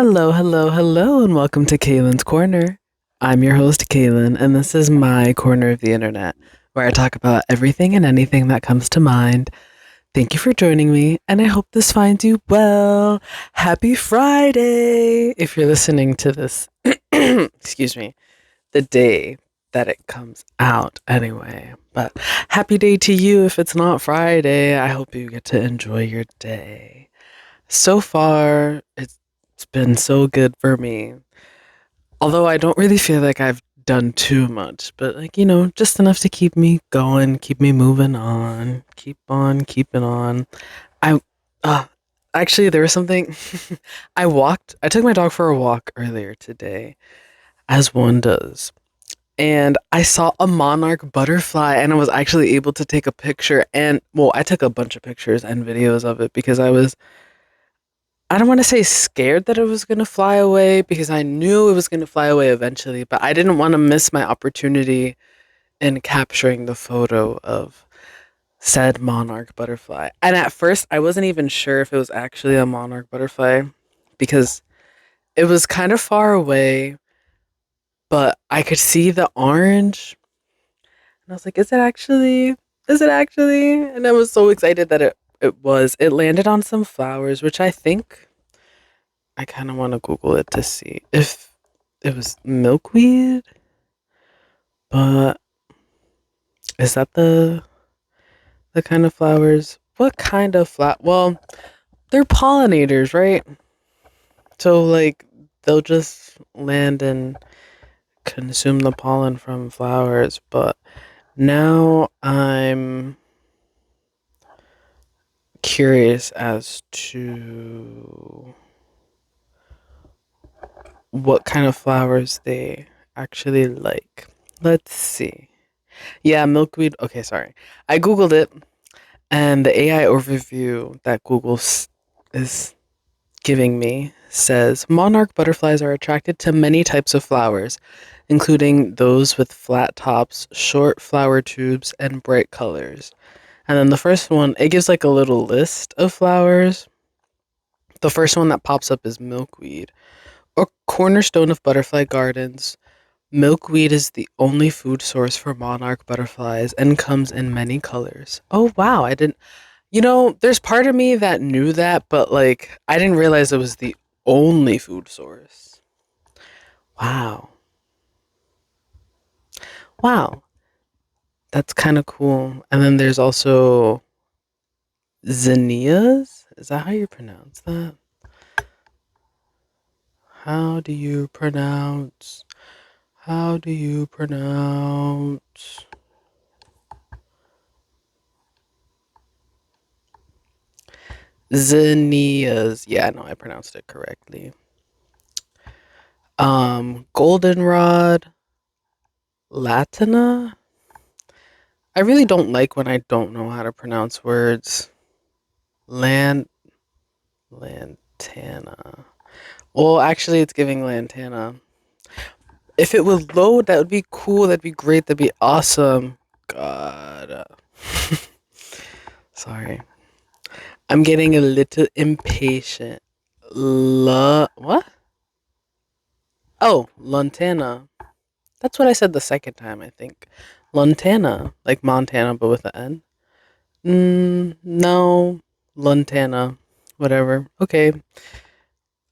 Hello, hello, hello, and welcome to Kaylin's Corner. I'm your host, Kaylin, and this is my corner of the internet, where I talk about everything and anything that comes to mind. Thank you for joining me, and I hope this finds you well. Happy Friday! If you're listening to this, excuse me, the day that it comes out, anyway. But happy day to you if it's not Friday. I hope you get to enjoy your day. So far, it's been so good for me. Although I don't really feel like I've done too much, but just enough to keep me going, keep me moving on, keep on keeping on. I uh actually there was something I took my dog for a walk earlier today, as one does. And I saw a monarch butterfly and I was actually able to take a picture and well, I took a bunch of pictures and videos of it because I don't want to say scared that it was going to fly away because I knew it was going to fly away eventually, but I didn't want to miss my opportunity in capturing the photo of said monarch butterfly. And at first, I wasn't even sure if it was actually a monarch butterfly because it was kind of far away, but I could see the orange. And I was like, is it actually? Is it actually? And I was so excited that it was. It landed on some flowers, which I think I kind of want to Google it to see if it was milkweed, but is that the kind of flowers? What kind of flower? Well, they're pollinators, right? So like they'll just land and consume the pollen from flowers, but now I'm curious as to what kind of flowers they actually like. Let's see. Yeah, milkweed. Okay, sorry. I Googled it, and the AI overview that is giving me says monarch butterflies are attracted to many types of flowers, including those with flat tops, short flower tubes, and bright colors. And then the first one, it gives like a little list of flowers. The first one that pops up is milkweed, a cornerstone of butterfly gardens. Milkweed is the only food source for monarch butterflies and comes in many colors. Oh, wow. I didn't, there's part of me that knew that, but like, I didn't realize it was the only food source. Wow. Wow. That's kind of cool. And then there's also zinnias. Is that how you pronounce that? How do you pronounce? How do you pronounce? Zinnias. Yeah, no, I pronounced it correctly. Goldenrod, Latina. I really don't like when I don't know how to pronounce words. Lan Lantana. Well, actually, it's giving Lantana. If it would load, that would be cool. That'd be great. That'd be awesome. God. Sorry. I'm getting a little impatient. What? Oh, Lantana. That's what I said the second time, I think. Lantana. Like Montana, but with an N. No. Lantana. Whatever. Okay.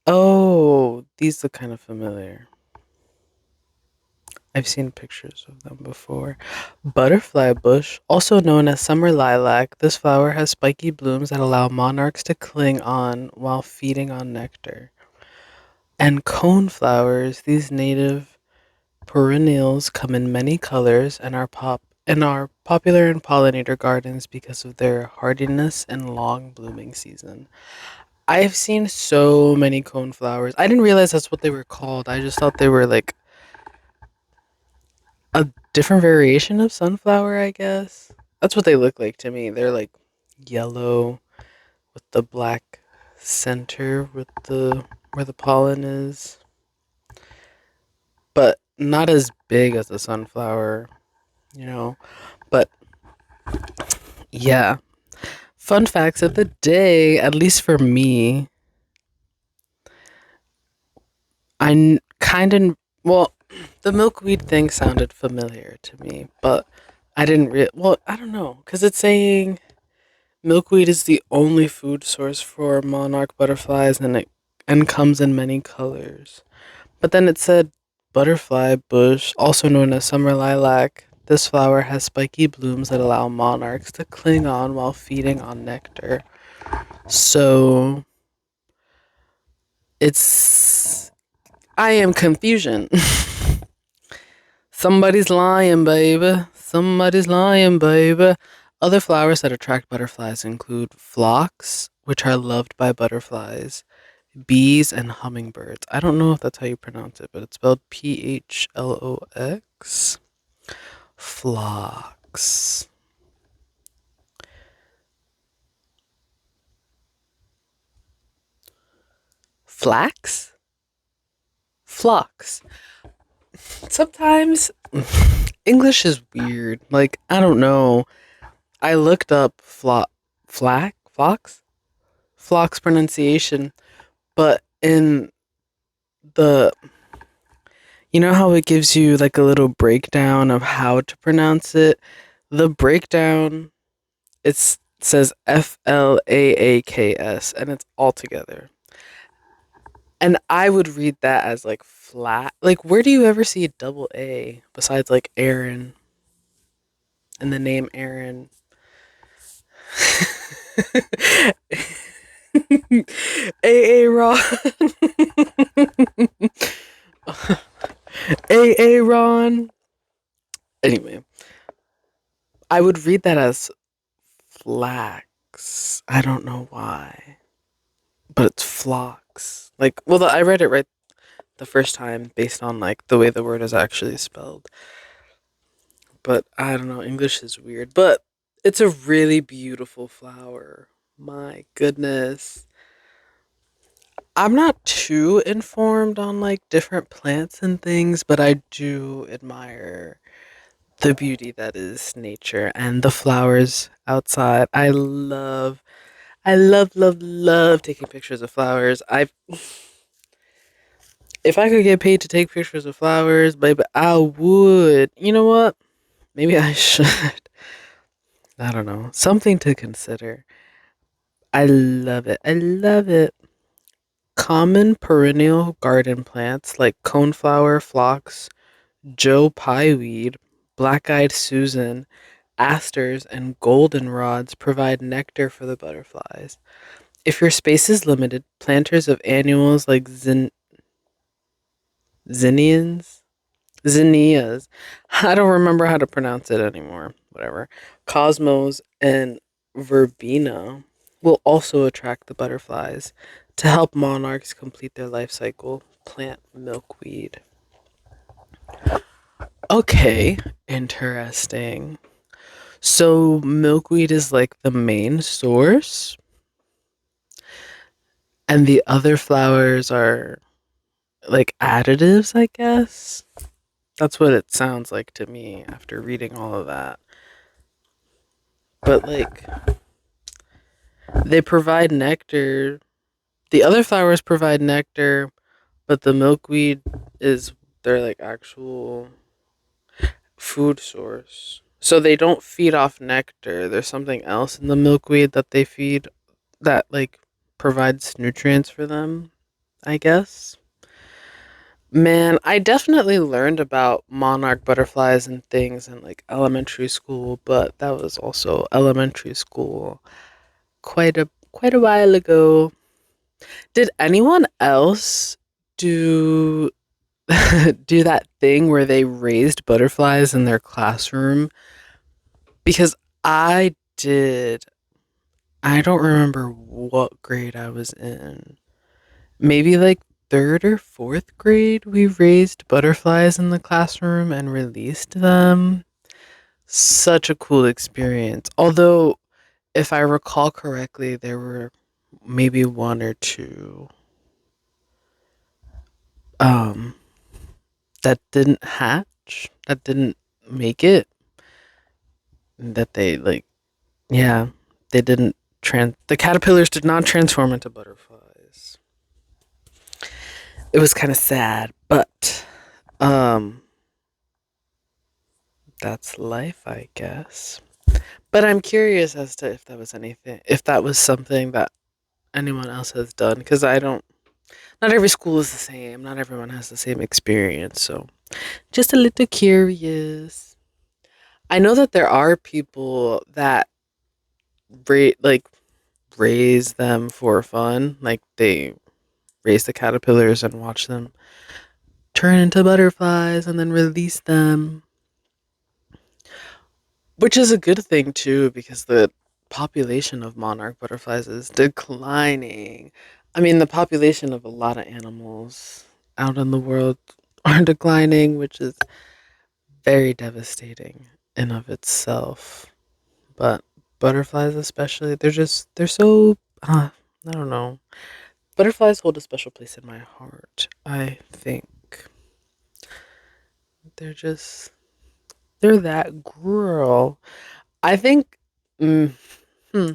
Oh, these look kind of familiar. I've seen pictures of them before. Butterfly bush, also known as summer lilac, this flower has spiky blooms that allow monarchs to cling on while feeding on nectar. And cone flowers, these native perennials come in many colors and are popular in pollinator gardens because of their hardiness and long blooming season. I've seen so many cone flowers. I didn't realize that's what they were called. I just thought they were like a different variation of sunflower, I guess. That's what they look like to me. They're like yellow with the black center with the where the pollen is, but not as big as the sunflower, you know. But yeah, fun facts of the day, at least for me. kind of, well, the milkweed thing sounded familiar to me, but I didn't well, I don't know, because it's saying milkweed is the only food source for monarch butterflies and comes in many colors. But then it said butterfly bush, also known as summer lilac. This flower has spiky blooms that allow monarchs to cling on while feeding on nectar. So it's I am confusion. Somebody's lying, baby. Somebody's lying, baby. Other flowers that attract butterflies include phlox, which are loved by butterflies, bees, and hummingbirds. I don't know if that's how you pronounce it, but it's spelled Phlox. Phlox. Flax? Phlox. Sometimes English is weird. Like, I don't know. I looked up Phlox pronunciation, but in the you know how it gives you like a little breakdown of how to pronounce it? The breakdown says Flaaks and it's all together. And I would read that as like flat. Like where do you ever see a double A besides like Aaron and the name Aaron? A Ron. A Ron. Anyway, I would read that as flax. I don't know why, but it's phlox. Like, well, I read it right the first time based on like the way the word is actually spelled. But I don't know, English is weird, but it's a really beautiful flower. My goodness. I'm not too informed on like different plants and things, but I do admire the beauty that is nature and the flowers outside. I love taking pictures of flowers. If I could get paid to take pictures of flowers, baby, I would. You know what? Maybe I should. I don't know. Something to consider. I love it. I love it. Common perennial garden plants like coneflower, phlox, Joe pieweed, black-eyed Susan, asters, and goldenrods provide nectar for the butterflies. If your space is limited, planters of annuals like zinnias, zinnias, I don't remember how to pronounce it anymore, whatever, cosmos, and verbena will also attract the butterflies to help monarchs complete their life cycle. Plant milkweed. Okay, interesting. So milkweed is like the main source, and the other flowers are like additives, I guess. That's what it sounds like to me after reading all of that. But like they provide nectar. The other flowers provide nectar, but the milkweed is their like actual food source. So they don't feed off nectar. There's something else in the milkweed that they feed that like provides nutrients for them, I guess. Man, I definitely learned about monarch butterflies and things in like elementary school, but that was also elementary school quite a while ago. Did anyone else do do that thing where they raised butterflies in their classroom? Because I did. I don't remember what grade I was in. Maybe like third or fourth grade, we raised butterflies in the classroom and released them. Such a cool experience. Although, if I recall correctly, there were maybe one or two um, that didn't hatch, that didn't make it, that they like, yeah, they didn't the caterpillars did not transform into butterflies. it was kind of sad, but um, that's life, I guess. But I'm curious as to if that was anything, if that was something that anyone else has done, because I don't. Not every school is the same. Not everyone has the same experience. So, just a little curious. I know that there are people that like raise them for fun. Like they raise the caterpillars and watch them turn into butterflies and then release them, which is a good thing too because the population of monarch butterflies is declining. I mean, the population of a lot of animals out in the world are declining, which is very devastating in of itself. But butterflies especially, they're so I don't know. Butterflies hold a special place in my heart. I think they're just they're that girl. I think mm, hmm,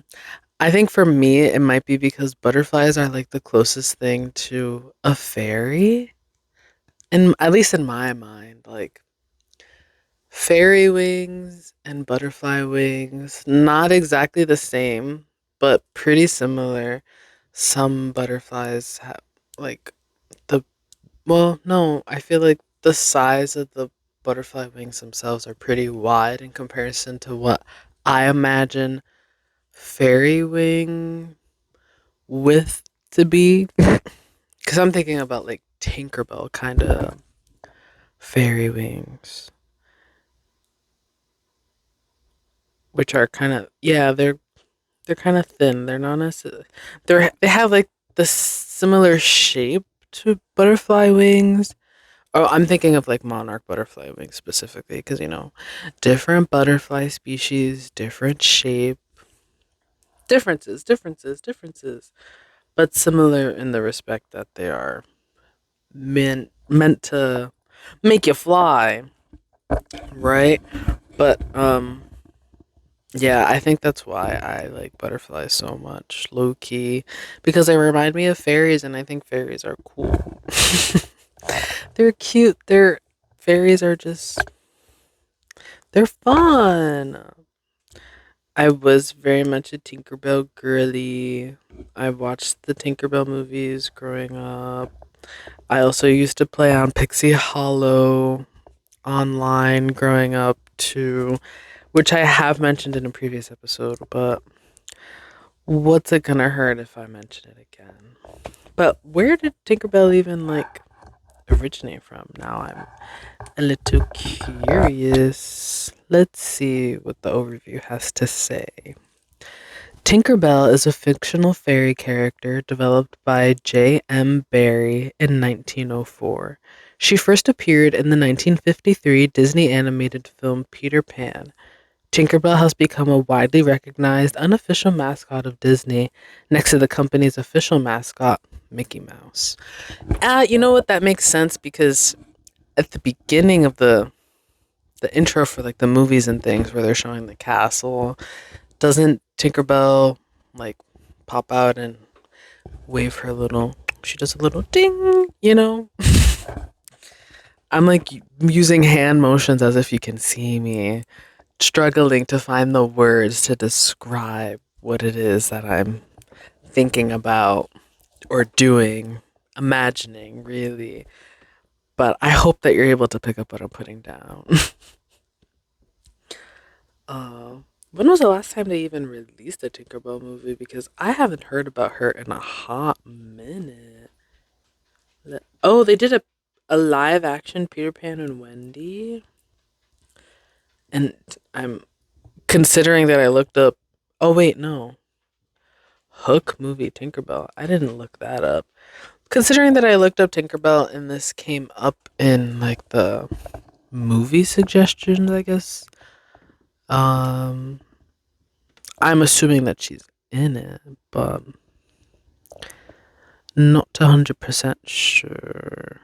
I think for me it might be because butterflies are like the closest thing to a fairy. And at least in my mind, like fairy wings and butterfly wings, not exactly the same, but pretty similar. Some butterflies have like the well, no, I feel like the size of the butterfly wings themselves are pretty wide in comparison to what I imagine fairy wing width to be. Because I'm thinking about like Tinkerbell kind of fairy wings, which are kind of yeah, they're kind of thin. They're not necessarily they have like the similar shape to butterfly wings. Oh, I'm thinking of like monarch butterfly wings specifically because different butterfly species, different shape, differences, but similar in the respect that they are meant to make you fly, right? But yeah, I think that's why I like butterflies so much, low key, because they remind me of fairies, and I think fairies are cool. They're cute. Fairies are just they're fun. I was very much a Tinkerbell girly. I watched the Tinkerbell movies growing up. I also used to play on Pixie Hollow online growing up too, which I have mentioned in a previous episode, but what's it gonna hurt if I mention it again? But where did Tinkerbell even like originate from? Now I'm a little curious. Let's see what the overview has to say. Tinkerbell is a fictional fairy character developed by J. M. Barrie in 1904. She first appeared in the 1953 Disney animated film Peter Pan. Tinkerbell has become a widely recognized unofficial mascot of Disney next to the company's official mascot, Mickey Mouse. You know what? That makes sense because at the beginning of the intro for like the movies and things where they're showing the castle, doesn't Tinkerbell like pop out and wave her little she does a little ding. I'm like using hand motions as if you can see me, struggling to find the words to describe what it is that I'm thinking about or doing, imagining really. But I hope that you're able to pick up what I'm putting down. uh, when was the last time they even released a Tinkerbell movie? Because I haven't heard about her in a hot minute. Oh, they did a live action Peter Pan and Wendy. And I'm considering that I looked up. Oh, wait, no. Hook movie Tinkerbell. I didn't look that up. Considering that I looked up Tinkerbell and this came up in like the movie suggestions, I guess. Um, I'm assuming that she's in it, but not 100% sure.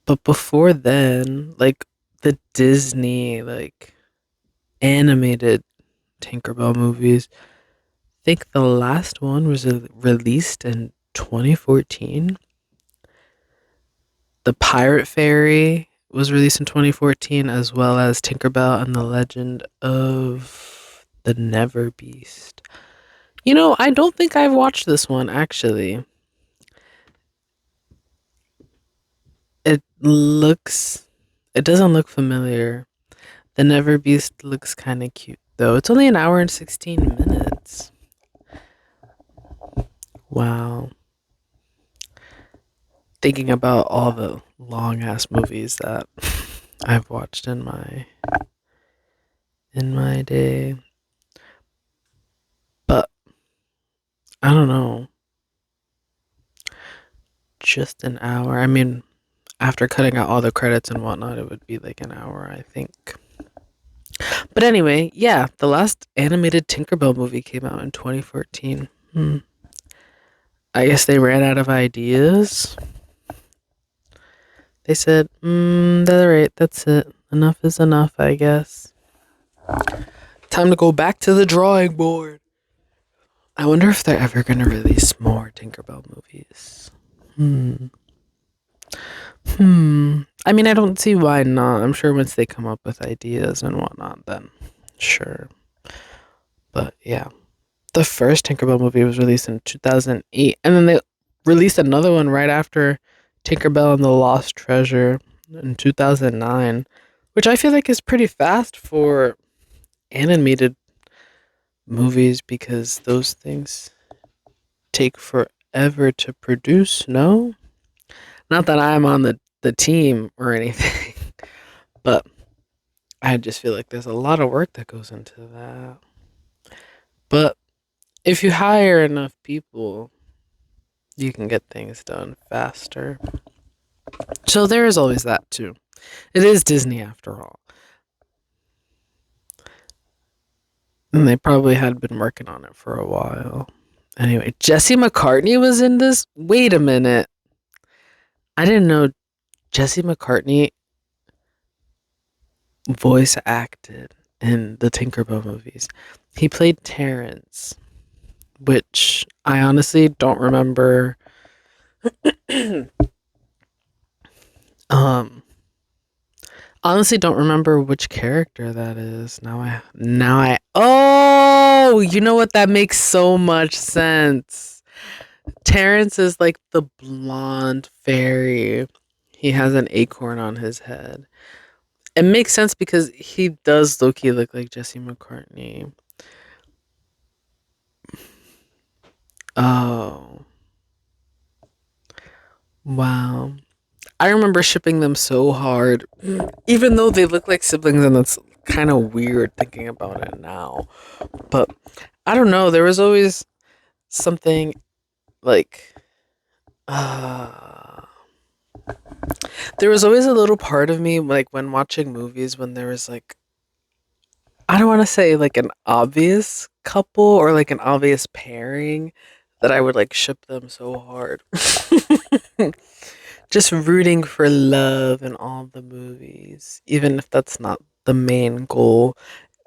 But before then, like the Disney like animated Tinkerbell movies, I think the last one was released in 2014. The Pirate Fairy was released in 2014, as well as Tinkerbell and the Legend of the Never Beast. I don't think I've watched this one actually. It looks, it doesn't look familiar. The Never Beast looks kind of cute though. It's only an hour and 16 minutes. Wow. Thinking about all the long ass movies that I've watched in my day. But I don't know. Just an hour. I mean, after cutting out all the credits and whatnot, it would be like an hour, I think. But anyway, yeah, the last animated Tinkerbell movie came out in 2014. I guess they ran out of ideas. They said, that's right, that's it. Enough is enough, I guess. Time to go back to the drawing board. I wonder if they're ever going to release more Tinkerbell movies. I mean, I don't see why not. I'm sure once they come up with ideas and whatnot, then sure. But yeah. The first Tinkerbell movie was released in 2008, and then they released another one right after Tinkerbell and the Lost Treasure in 2009, which I feel like is pretty fast for animated movies because those things take forever to produce, no? Not that I'm on the team or anything, but I just feel like there's a lot of work that goes into that. But if you hire enough people, you can get things done faster. So there is always that too. It is Disney after all. And they probably had been working on it for a while. Anyway, Jesse McCartney was in this? Wait a minute. I didn't know Jesse McCartney voice acted in the Tinkerbell movies. He played Terrence, which I honestly don't remember. um Honestly don't remember which character that is. Now I oh, you know what, that makes so much sense. Terrence is like the blonde fairy. He has an acorn on his head. It makes sense because he does low-key look like Jesse McCartney. Oh. Wow. I remember shipping them so hard, even though they look like siblings, and it's kind of weird thinking about it now. But I don't know. There was always something like, uh, there was always a little part of me, like when watching movies, when there was like, I don't want to say like an obvious couple or like an obvious pairing, that I would like ship them so hard. Just rooting for love in all the movies, even if that's not the main goal.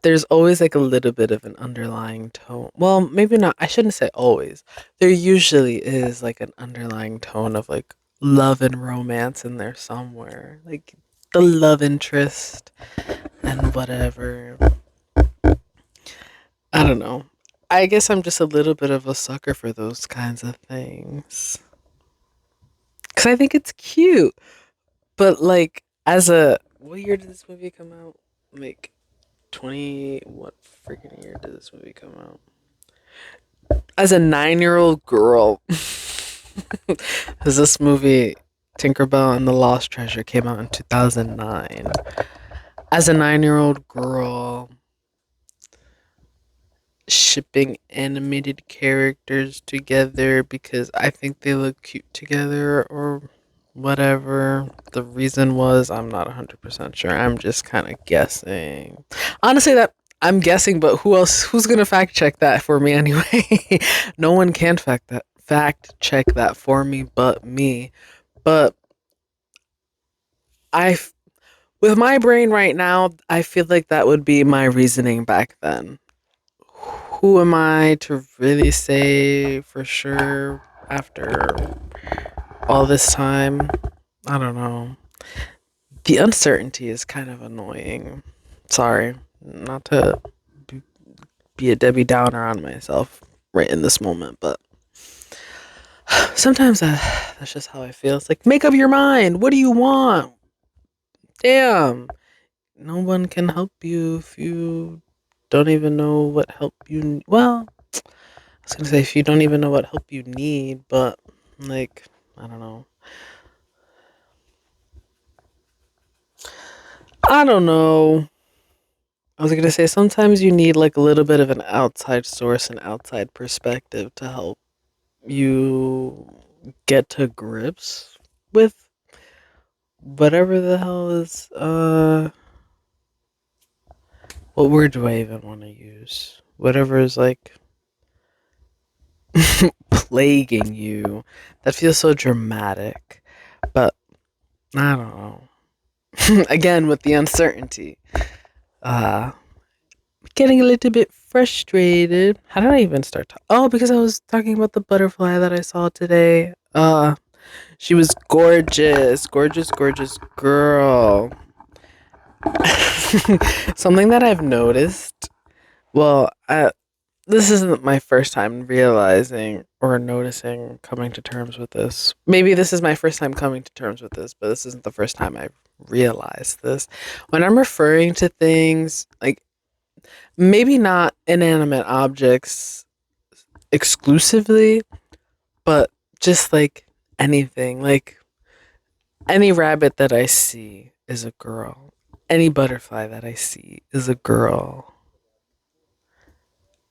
There's always like a little bit of an underlying tone. Well, maybe not. I shouldn't say always. There usually is like an underlying tone of like love and romance in there somewhere. Like the love interest and whatever. I don't know. I guess I'm just a little bit of a sucker for those kinds of things. Cause I think it's cute. But like as a what year did this movie come out? Like 20 what freaking year did this movie come out? As a 9-year-old girl. Cuz this movie Tinkerbell and the Lost Treasure came out in 2009. As a 9-year-old girl, shipping animated characters together because I think they look cute together or whatever the reason was, I'm not 100% sure. I'm just kind of guessing. Honestly, that I'm guessing, but who's going to fact check that for me anyway? No one can fact check that for me but me. But I with my brain right now, I feel like that would be my reasoning back then. Who am I to really say for sure? after all this time. I don't know. The uncertainty is kind of annoying. Sorry, not to be a Debbie Downer on myself right in this moment, but sometimes that's just how I feel. It's like, make up your mind. What do you want? Damn. No one can help you if you don't even know what help you. Well, I was gonna say if you don't even know what help you need, but like, I don't know. I don't know. I was gonna say sometimes you need like a little bit of an outside source, an outside perspective to help you get to grips with whatever the hell is what word do I even want to use? Whatever is like plaguing you. That feels so dramatic. But I don't know. Again with the uncertainty. Uh Getting a little bit frustrated. How did I even start oh, because I was talking about the butterfly that I saw today. She was gorgeous. Gorgeous, gorgeous girl. Something that I've noticed. Well, this isn't my first time realizing or noticing coming to terms with this. Maybe this is my first time coming to terms with this, but this isn't the first time I've realized this. When I'm referring to things, like maybe not inanimate objects exclusively, but just like anything, like any rabbit that I see is a girl. Any butterfly that I see is a girl.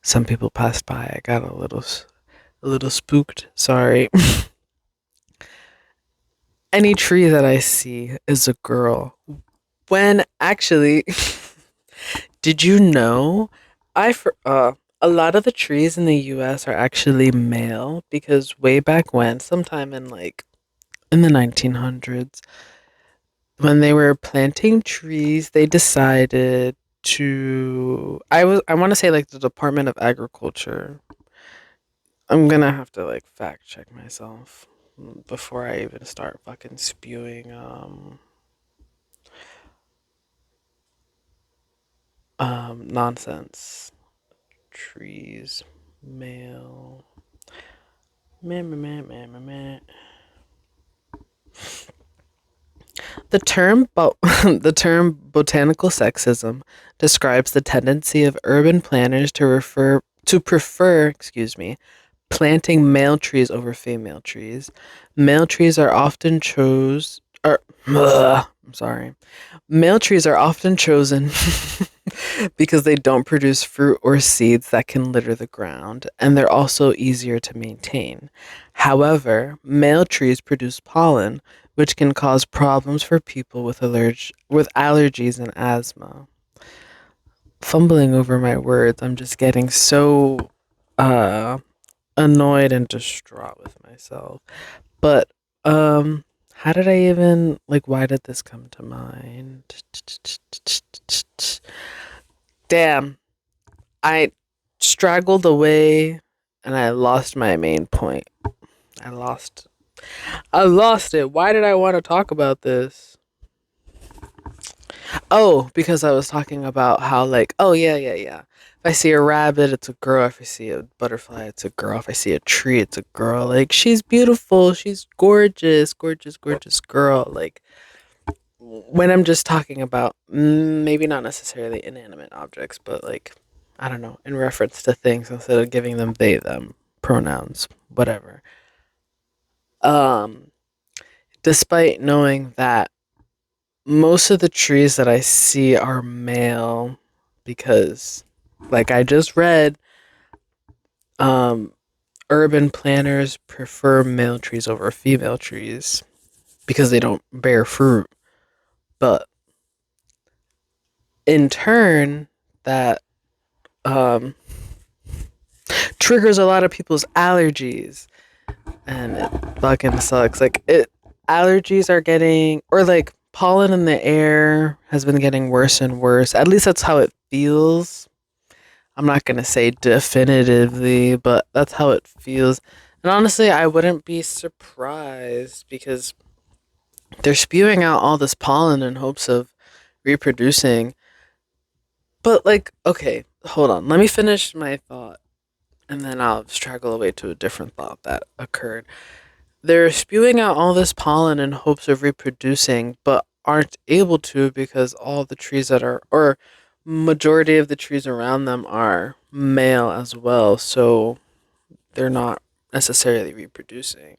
Some people passed by. I got a little spooked. Sorry. Any tree that I see is a girl. When actually, did you know? A lot of the trees in the U.S. are actually male because way back when, sometime in like in the 1900s, when they were planting trees, they decided to. I want to say like the Department of Agriculture. I'm gonna have to like fact check myself before I even start fucking spewing nonsense. Trees, male, meh, meh, meh, meh, meh, meh. The term botanical sexism describes the tendency of urban planners to prefer, excuse me, planting male trees over female trees. Male trees are often chose or I'm sorry. Male trees are often chosen because they don't produce fruit or seeds that can litter the ground, and they're also easier to maintain. However, male trees produce pollen, which can cause problems for people with with allergies and asthma. Fumbling over my words, I'm just getting so uh annoyed and distraught with myself. But how did I even like why did this come to mind? Damn. I straggled away and I lost my main point. I lost I lost it. Why did I want to talk about this? Oh, because I was talking about how like, oh yeah, yeah, yeah. If I see a rabbit, it's a girl. If I see a butterfly, it's a girl. If I see a tree, it's a girl. Like she's beautiful, she's gorgeous, gorgeous, gorgeous girl. Like when I'm just talking about maybe not necessarily inanimate objects, but like I don't know, in reference to things instead of giving them they them pronouns, whatever. Um, Despite knowing that most of the trees that I see are male because like I just read, um urban planners prefer male trees over female trees because they don't bear fruit. But in turn, that um triggers a lot of people's allergies and it fucking sucks. Like it allergies are getting or like pollen in the air has been getting worse and worse. At least that's how it feels. I'm not gonna say definitively, but that's how it feels. And honestly, I wouldn't be surprised because they're spewing out all this pollen in hopes of reproducing. But, like, okay, hold on. Let me finish my thought and then I'll straggle away to a different thought that occurred. They're spewing out all this pollen in hopes of reproducing, but aren't able to because all the trees that are, or majority of the trees around them are male as well. So they're not necessarily reproducing.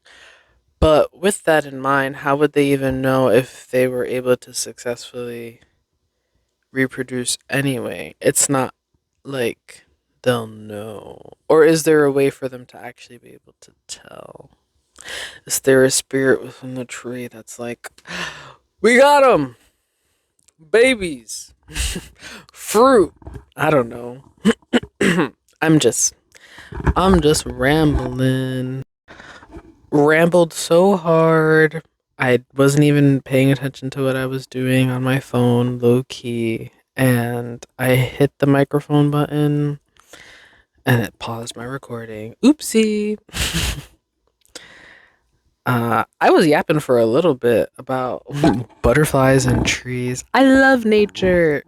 But with that in mind, how would they even know if they were able to successfully reproduce anyway? It's not like they'll know. Or is there a way for them to actually be able to tell? Is there a spirit within the tree that's like, we got them, babies, fruit? I don't know. I'm just, I'm just rambling. Rambled so hard. I wasn't even paying attention to what I was doing on my phone, low key, and I hit the microphone button and it paused my recording. Oopsie. I was yapping for a little bit about butterflies and trees. I love nature.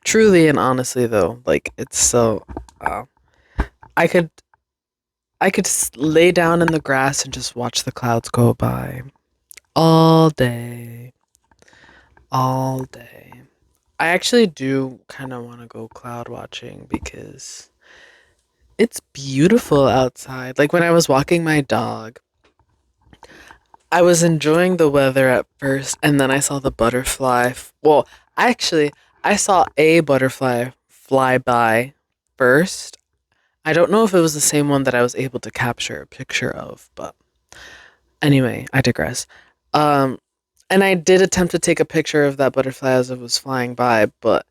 Truly and honestly, though, like it's so. Uh, I could lay down in the grass and just watch the clouds go by all day, all day. I actually do kind of want to go cloud watching because it's beautiful outside. Like when I was walking my dog, I was enjoying the weather at first, and then I saw the butterfly. Well, actually, I saw a butterfly fly by first. I don't know if it was the same one that I was able to capture a picture of, but anyway, I digress. Um, and I did attempt to take a picture of that butterfly as it was flying by, but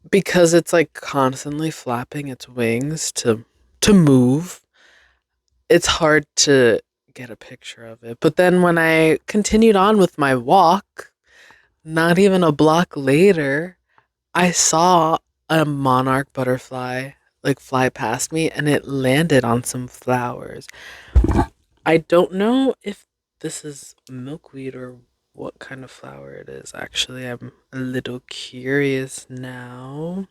because it's like constantly flapping its wings to move, it's hard to get a picture of it. But then when I continued on with my walk, not even a block later, I saw a monarch butterfly like fly past me and it landed on some flowers. I don't know if this is milkweed or what kind of flower it is. Actually, I'm a little curious now.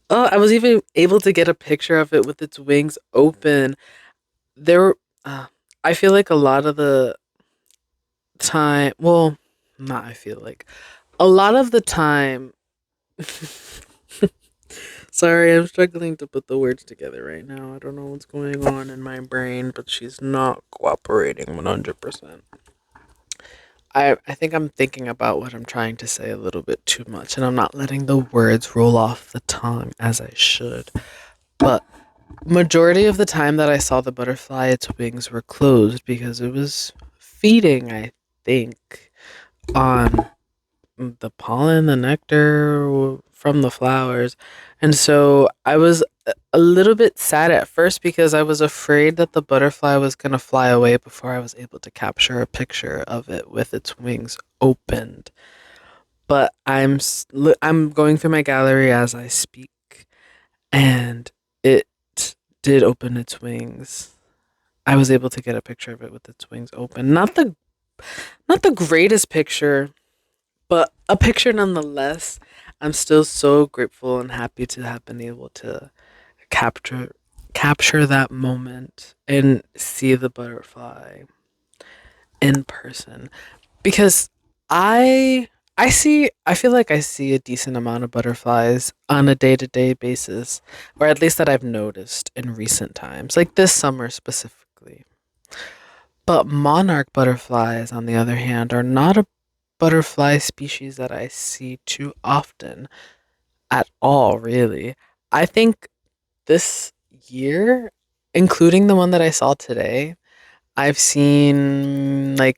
Oh, I was even able to get a picture of it with its wings open. There were, I feel like a lot of the time, well, not I feel like, a lot of the time, sorry, I'm struggling to put the words together right now. I don't know what's going on in my brain, but she's not cooperating 100%. I think I'm thinking about what I'm trying to say a little bit too much, and I'm not letting the words roll off the tongue as I should. But majority of the time that I saw the butterfly, its wings were closed because it was feeding, I think, on the pollen, the nectar from the flowers. And so I was a little bit sad at first because I was afraid that the butterfly was going to fly away before I was able to capture a picture of it with its wings opened. But I'm going through my gallery as I speak, and it did open its wings. I was able to get a picture of it with its wings open. Not the greatest picture, but a picture nonetheless. I'm still so grateful and happy to have been able to capture capture that moment and see the butterfly in person because I feel like I see a decent amount of butterflies on a day-to-day basis, or at least that I've noticed in recent times, like this summer specifically. But monarch butterflies, on the other hand, are not a butterfly species that I see too often at all, really. I think this year, including the one that I saw today, I've seen like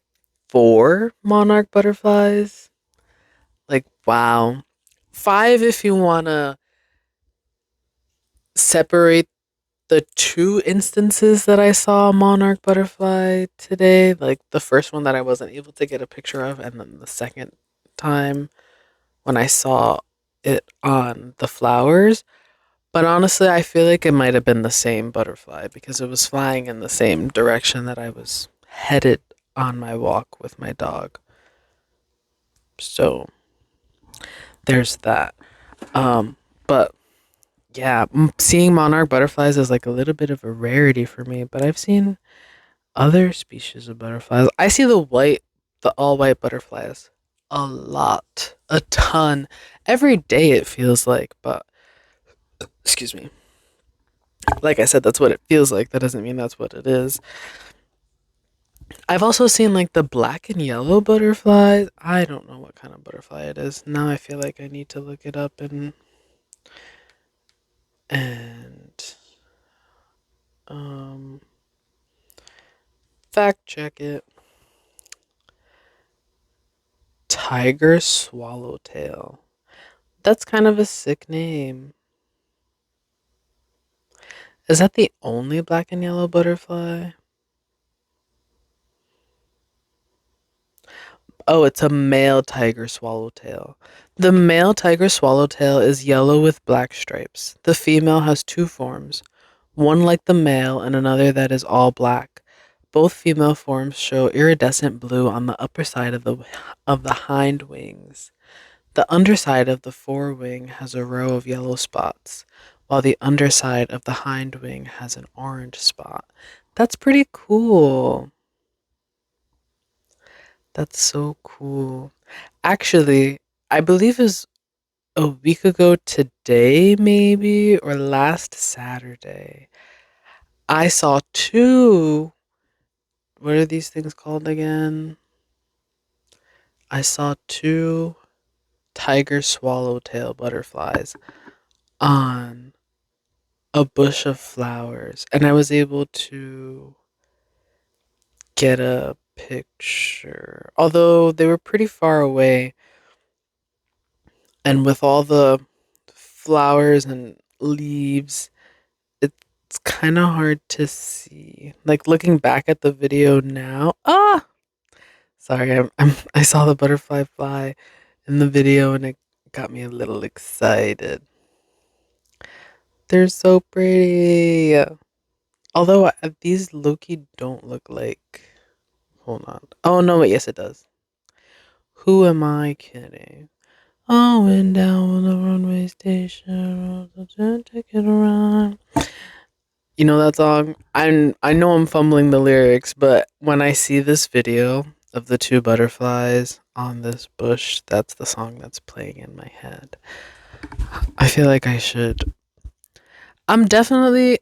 four monarch butterflies. Like, wow. Five if you want to separate the two instances that I saw a monarch butterfly today. Like the first one that I wasn't able to get a picture of, and then the second time when I saw it on the flowers. But honestly, I feel like it might have been the same butterfly because it was flying in the same direction that I was headed on my walk with my dog. So there's that. But yeah, seeing monarch butterflies is like a little bit of a rarity for me, but I've seen other species of butterflies. I see the all white butterflies a lot, a ton. Every day it feels like, but excuse me. Like I said, that's what it feels like. That doesn't mean that's what it is. I've also seen like the black and yellow butterflies. I don't know what kind of butterfly it is. Now I feel like I need to look it up and um fact check it. Tiger swallowtail. That's kind of a sick name. Is that the only black and yellow butterfly? Oh, it's a male tiger swallowtail. The male tiger swallowtail is yellow with black stripes. The female has two forms, one like the male and another that is all black. Both female forms show iridescent blue on the upper side of the hind wings. The underside of the forewing has a row of yellow spots, while the underside of the hind wing has an orange spot. That's pretty cool. That's so cool. Actually, I believe it was a week ago today, maybe, or last Saturday. I saw two. What are these things called again? I saw two tiger swallowtail butterflies on a bush of flowers, and I was able to get a picture. Although they were pretty far away, and with all the flowers and leaves, it's kind of hard to see. Like looking back at the video now. Sorry, I saw the butterfly fly in the video, and it got me a little excited. They're so pretty. Although these Loki don't look like. Hold on. Oh no, wait, yes it does. Who am I kidding? I went down the runway station, take it around. You know that song? I know I'm fumbling the lyrics, but when I see this video of the two butterflies on this bush, that's the song that's playing in my head. I feel like I should. I definitely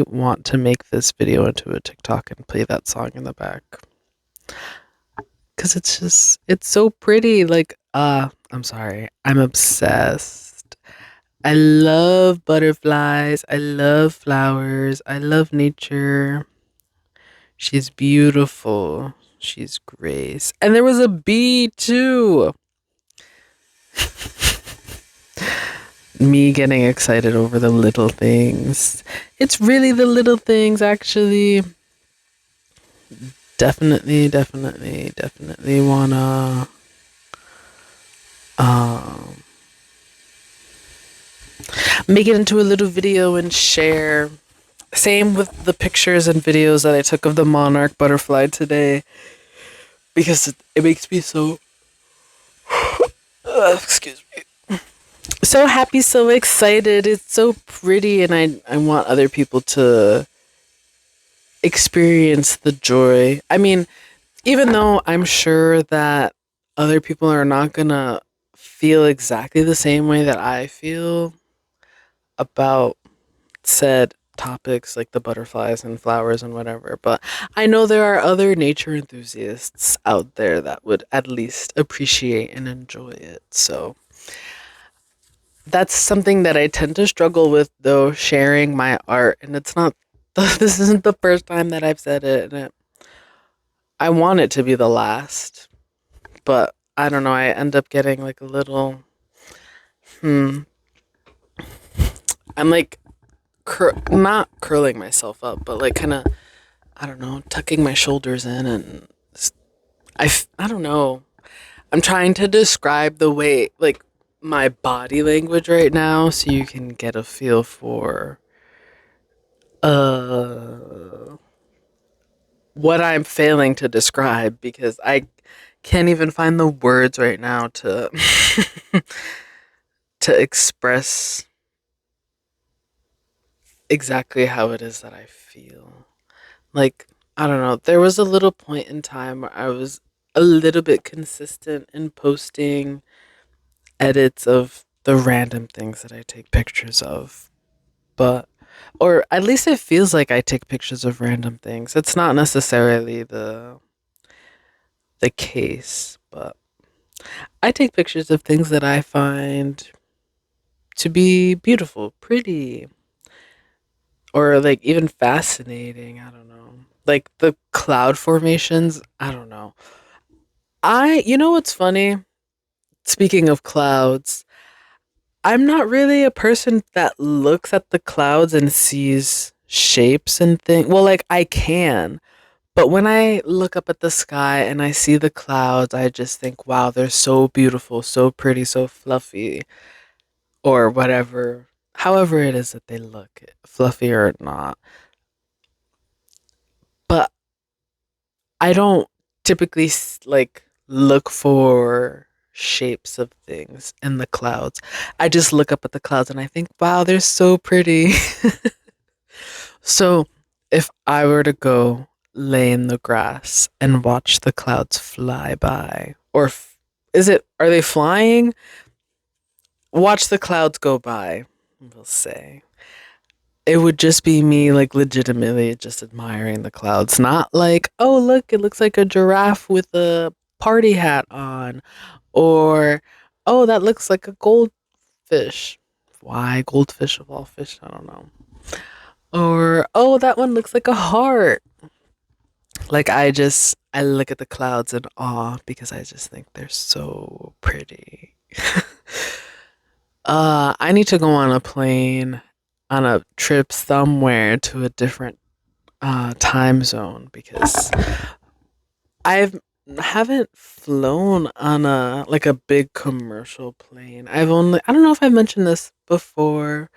want to make this video into a TikTok and play that song in the back. Cause it's so pretty. Like, I'm sorry. I'm obsessed. I love butterflies. I love flowers. I love nature. She's beautiful. She's Grace. And there was a bee too. Me getting excited over the little things. It's really the little things, actually. Definitely wanna um, make it into a little video and share. Same with the pictures and videos that I took of the monarch butterfly today, because it makes me so excuse me, so happy, so excited. It's so pretty, and I want other people to experience the joy. I mean, even though I'm sure that other people are not gonna feel exactly the same way that I feel about said topics like the butterflies and flowers and whatever, but I know there are other nature enthusiasts out there that would at least appreciate and enjoy it. So that's something that I tend to struggle with, though, sharing my art. And it's not, this isn't the first time that I've said it, and I want it to be the last, but I don't know. I end up getting like a little, I'm like, not curling myself up, but like kind of, I don't know, tucking my shoulders in, and I don't know. I'm trying to describe the way, like, my body language right now so you can get a feel for uh what I'm failing to describe because I can't even find the words right now to to express exactly how it is that I feel. Like, I don't know, there was a little point in time where I was a little bit consistent in posting edits of the random things that I take pictures of. But or at least it feels like I take pictures of random things. It's not necessarily the case, but I take pictures of things that I find to be beautiful, pretty, or like even fascinating. I don't know. Like the cloud formations, I don't know. You know what's funny? Speaking of clouds, I'm not really a person that looks at the clouds and sees shapes and things. Well, like I can, but when I look up at the sky and I see the clouds, I just think, wow, they're so beautiful, so pretty, so fluffy, or whatever. However, it is that they look, fluffy or not. But I don't typically like look for shapes of things in the clouds. I just look up at the clouds and I think, wow, they're so pretty. So if I were to go lay in the grass and watch the clouds fly by, or is it, are they flying? Watch the clouds go by, we'll say. It would just be me, like, legitimately just admiring the clouds. Not like, oh, look, it looks like a giraffe with a party hat on. Or, oh, that looks like a goldfish. Why goldfish of all fish? I don't know. Or, oh, that one looks like a heart. Like, I look at the clouds in awe because I just think they're so pretty. I need to go on a plane on a trip somewhere to a different time zone because I've haven't flown on a like a big commercial plane. I don't know if I mentioned this before.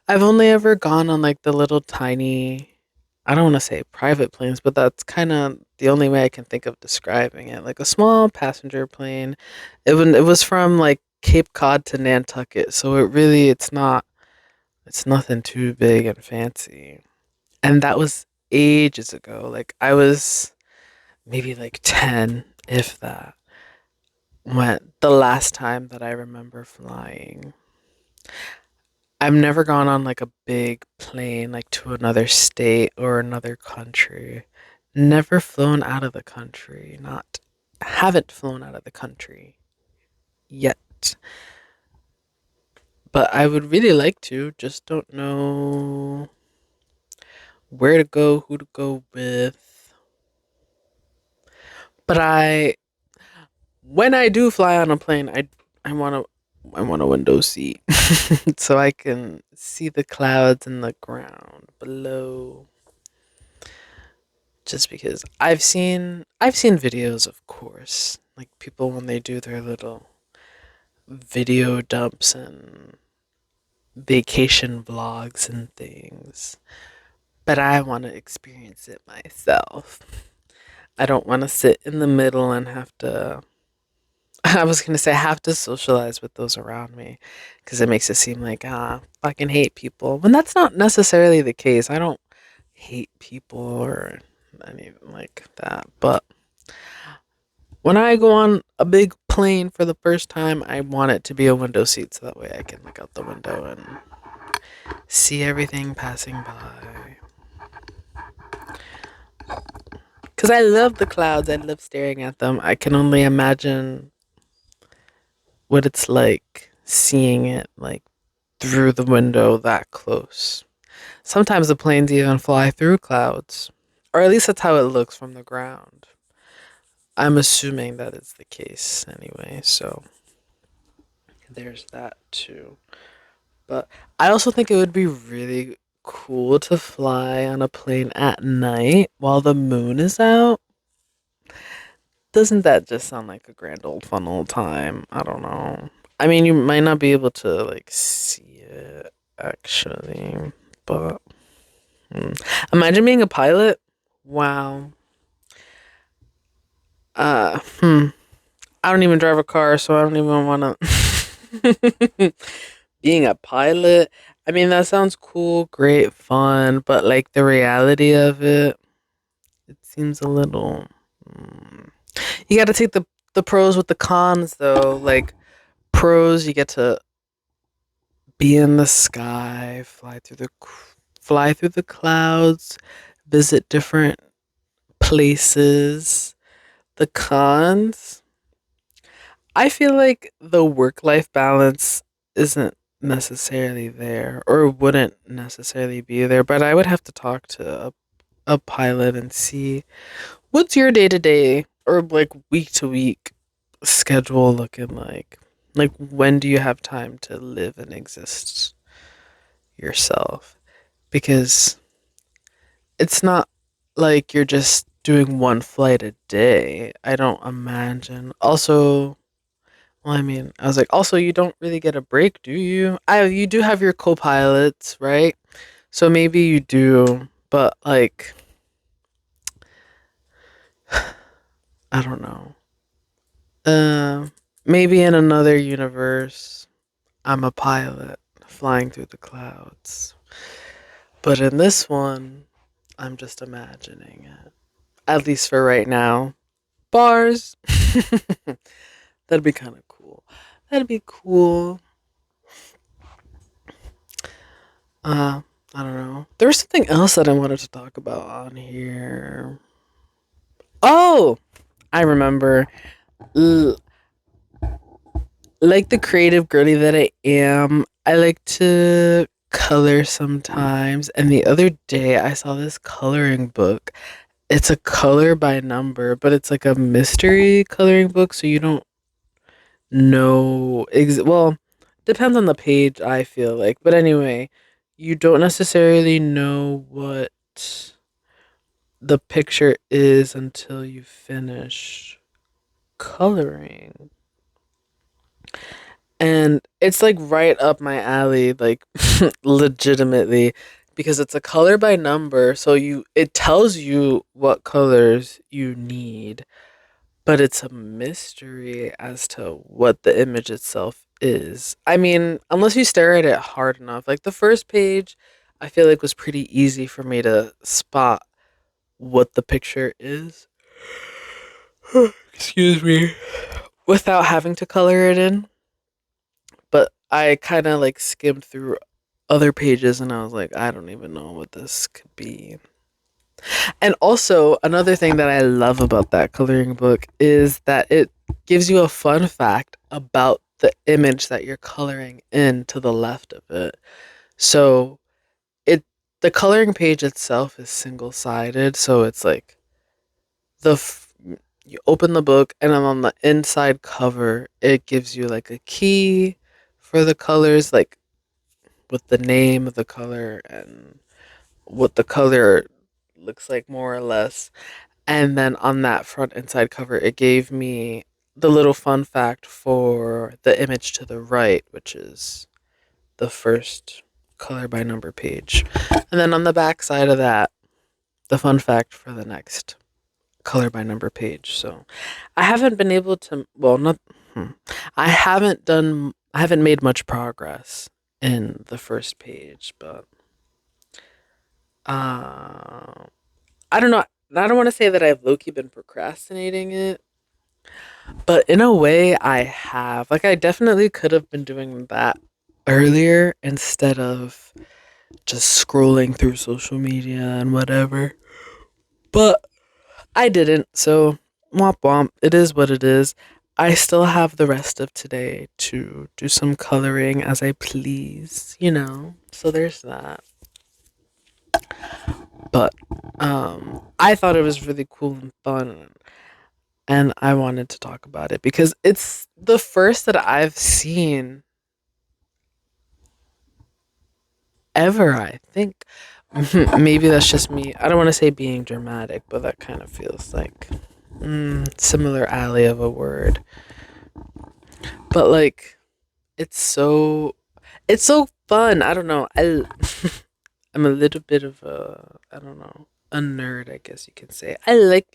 I've only ever gone on like the little tiny, I don't want to say private planes, but that's kind of the only way I can think of describing it. Like a small passenger plane. It was from like Cape Cod to Nantucket, so it's nothing too big and fancy. And that was ages ago. Like I was maybe like 10, if that, when the last time that I remember flying. I've never gone on like a big plane like to another state or another country. Never flown out of the country. Not haven't flown out of the country yet. But I would really like to, just don't know where to go, who to go with. But I when I do fly on a plane, I want a window seat so I can see the clouds and the ground below. Just because I've seen videos, of course, like people when they do their little video dumps and vacation vlogs and things. But I want to experience it myself. I don't want to sit in the middle and have to I was gonna say have to socialize with those around me because it makes it seem like fucking hate people when that's not necessarily the case. I don't hate people or anything like that, but when I go on a big plane for the first time, I want it to be a window seat so that way I can look out the window and see everything passing by. Because I love the clouds, I love staring at them. I can only imagine what it's like seeing it like through the window that close. Sometimes the planes even fly through clouds, or at least that's how it looks from the ground. I'm assuming that is the case anyway, so there's that too. But I also think it would be really cool to fly on a plane at night while the moon is out. Doesn't that just sound like a grand old fun old time? I don't know. I mean, you might not be able to like see it actually, but hmm. Imagine being a pilot. Wow. Uh, hmm. I don't even drive a car, so I don't even want to. Being a pilot, I mean, that sounds cool, great, fun, but like the reality of it, it seems a little. mm. You got to take the pros with the cons, though. Like pros, you get to be in the sky, fly through the clouds, visit different places. The cons, I feel like the work life balance isn't necessarily there or wouldn't necessarily be there, but I would have to talk to a pilot and see what's your day to day or like week to week schedule looking like. Like, when do you have time to live and exist yourself? Because it's not like you're just doing one flight a day. I don't imagine. Also, well, I mean, I was like, also, you don't really get a break, do you? You do have your co-pilots, right? So maybe you do, but like, I don't know. Uh, Maybe in another universe, I'm a pilot flying through the clouds. But in this one, I'm just imagining it. At least for right now. Bars. That'd be kind of cool. That'd be cool. Uh, I don't know. There was something else that I wanted to talk about on here. Oh, I remember. L- like the creative girly that I am, I like to color sometimes. And the other day, I saw this coloring book. It's a color by number, but it's like a mystery coloring book, so you don't know. Well, depends on the page, I feel like. But anyway, you don't necessarily know what the picture is until you finish coloring. And it's like right up my alley, like legitimately, because it's a color by number, so it tells you what colors you need, but it's a mystery as to what the image itself is. I mean, unless you stare at it hard enough. Like the first page, I feel like was pretty easy for me to spot what the picture is. Excuse me. Without having to color it in. But I kind of like skimmed through other pages and I was like, I don't even know what this could be. And also, another thing that I love about that coloring book is that it gives you a fun fact about the image that you're coloring in to the left of it. So, it the coloring page itself is single-sided, so it's like the f- you open the book and then on the inside cover, it gives you like a key for the colors, like with the name of the color and what the color looks like more or less. And then on that front and side cover, it gave me the little fun fact for the image to the right, which is the first color by number page. And then on the back side of that, the fun fact for the next color by number page. So I haven't been able to, well, not, I haven't made much progress in the first page, but uh, I don't know. I don't want to say that I've low key been procrastinating it, but in a way, I have. Like, I definitely could have been doing that earlier instead of just scrolling through social media and whatever. But I didn't, so womp womp. It is what it is. I still have the rest of today to do some coloring as I please, you know? So there's that. But I thought it was really cool and fun and I wanted to talk about it because it's the first that I've seen ever, I think. Maybe that's just me. I don't want to say being dramatic, but that kind of feels like similar alley of a word. But like, It's so it's so fun. I don't know. I'm a little bit of a, I don't know, a nerd, I guess you can say. I like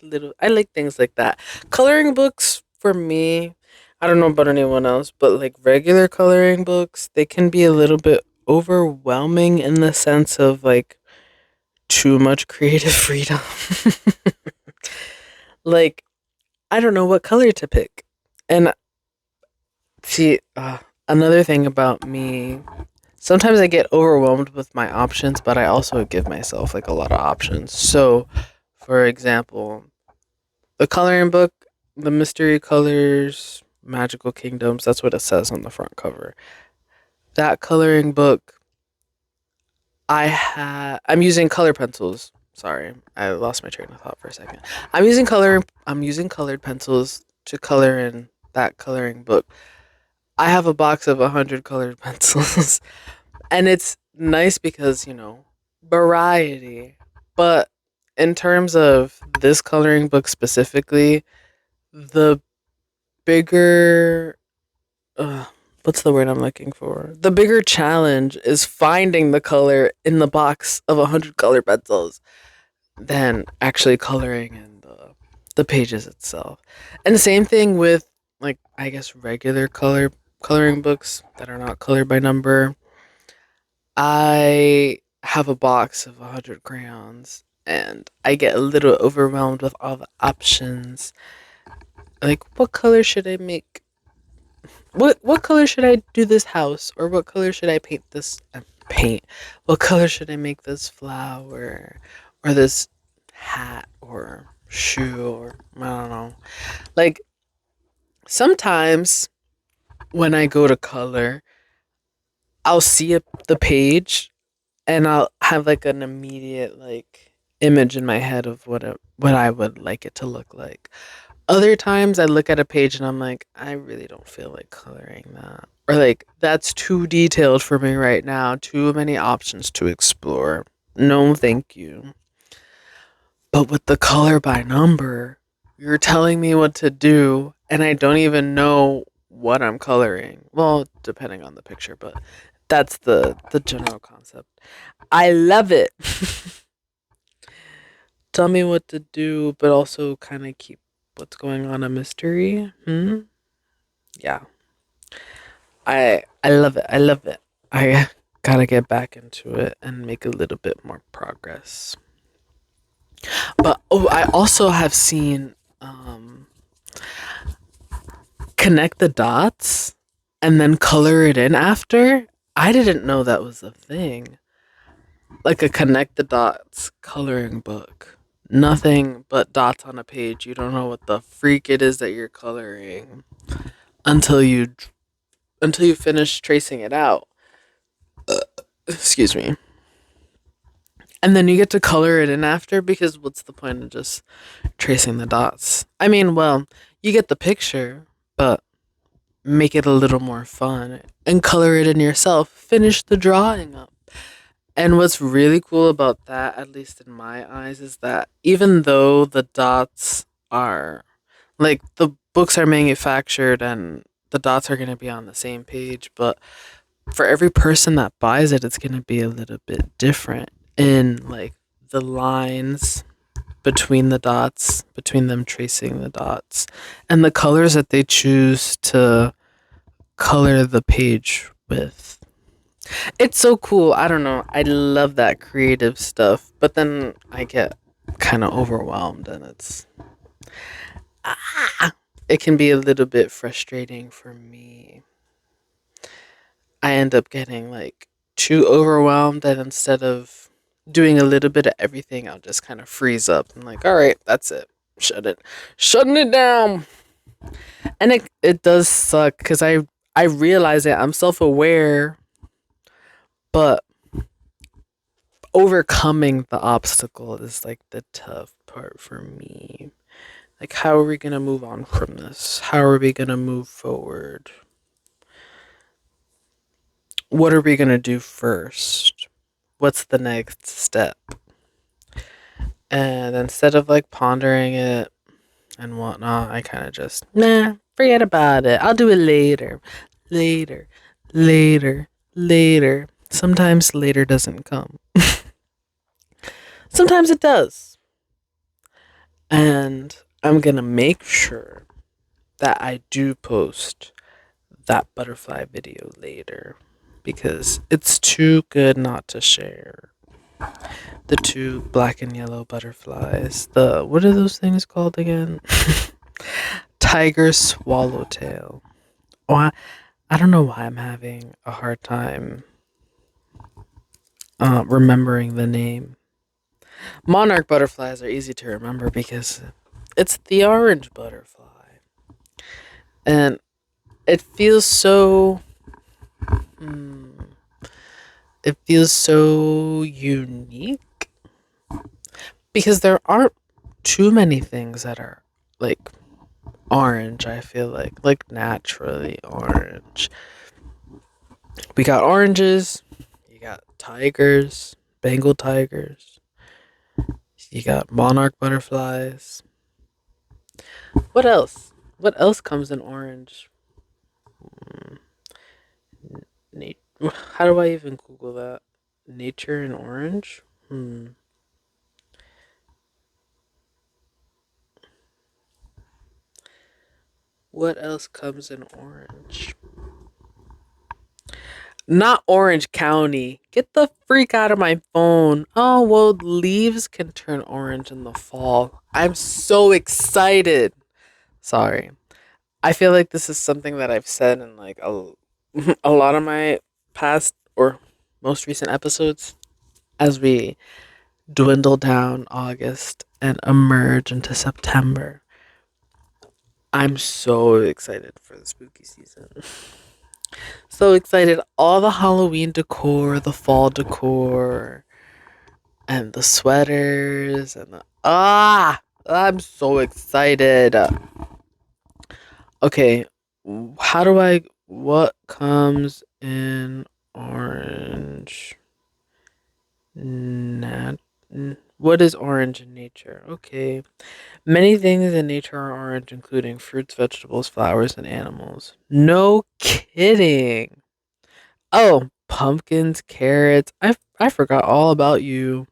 things like that. Coloring books for me, I don't know about anyone else, but like regular coloring books, they can be a little bit overwhelming in the sense of like too much creative freedom. Like, I don't know what color to pick. And see, another thing about me, sometimes I get overwhelmed with my options, but I also give myself like a lot of options. So, for example, the coloring book, the Mystery Colors, Magical Kingdoms, that's what it says on the front cover. That coloring book, I'm using color pencils. Sorry, I lost my train of thought for a second. I'm using colored pencils to color in that coloring book. I have a box of 100 colored pencils. And it's nice because, variety. But in terms of this coloring book specifically, the bigger, uh, what's the word I'm looking for? The bigger challenge is finding the color in the box of 100 color pencils than actually coloring in the pages itself. And the same thing with, like, I guess regular coloring books that are not colored by number. I have a box of 100 crayons and I get a little overwhelmed with all the options. Like, what color should I make? What color should I do this house? Or what color should I paint this paint? What color should I make this flower or this hat or shoe or I don't know. Like, sometimes when I go to color, I'll see the page and I'll have like an immediate like image in my head of what I would like it to look like. Other times I look at a page and I'm like, I really don't feel like coloring that. Or like that's too detailed for me right now. Too many options to explore. No, thank you. But with the color by number, you're telling me what to do and I don't even know what I'm coloring. Well, depending on the picture, but that's the general concept. I love it. Tell me what to do, but also kind of keep what's going on a mystery. Hmm? Yeah. I love it. I love it. I gotta get back into it and make a little bit more progress. But oh, I also have seen connect the dots and then color it in after. I didn't know that was a thing. Like a connect the dots coloring book. Nothing but dots on a page. You don't know what the freak it is that you're coloring until you finish tracing it out. Excuse me. And then you get to color it in after because what's the point of just tracing the dots? I mean, well, you get the picture, but make it a little more fun and color it in yourself. Finish the drawing up. And what's really cool about that, at least in my eyes, is that even though the dots are like the books are manufactured and the dots are going to be on the same page, but for every person that buys it, it's going to be a little bit different in like the lines between the dots, between them tracing the dots, and the colors that they choose to color the page with. It's so cool. I don't know. I love that creative stuff, but then I get kind of overwhelmed and it can be a little bit frustrating for me. I end up getting like too overwhelmed and instead of doing a little bit of everything, I'll just kind of freeze up. I'm like, all right, that's it. Shutting it down. And it does suck because I realize it. I'm self aware, but overcoming the obstacle is like the tough part for me. Like, how are we gonna move on from this? How are we gonna move forward? What are we gonna do first? What's the next step? And instead of like pondering it and whatnot, I kind of just, nah, forget about it. I'll do it later. Later. Later. Later. Sometimes later doesn't come. Sometimes it does. And I'm gonna make sure that I do post that butterfly video later because it's too good not to share. The two black and yellow butterflies. The what are those things called again? Tiger swallowtail. Oh, I don't know why I'm having a hard time remembering the name. Monarch butterflies are easy to remember because it's the orange butterfly. And it feels so mm, it feels so unique because there aren't too many things that are like orange, I feel like naturally orange. We got oranges, you got tigers, Bengal tigers, you got monarch butterflies. What else? What else comes in orange? Mm, How do I even Google that? Nature in orange? What else comes in orange? Not Orange County. Get the freak out of my phone. Oh, well, leaves can turn orange in the fall. I'm so excited. Sorry. I feel like this is something that I've said in like a lot of my past or most recent episodes as we dwindle down August and emerge into September. I'm so excited for the spooky season. So excited. All the Halloween decor, the fall decor, and the sweaters and I'm so excited. Okay, how do I what comes in orange? Nat what is orange in nature? Okay. Many things in nature are orange, including fruits, vegetables, flowers, and animals. No kidding. Oh, pumpkins, carrots. I forgot all about you.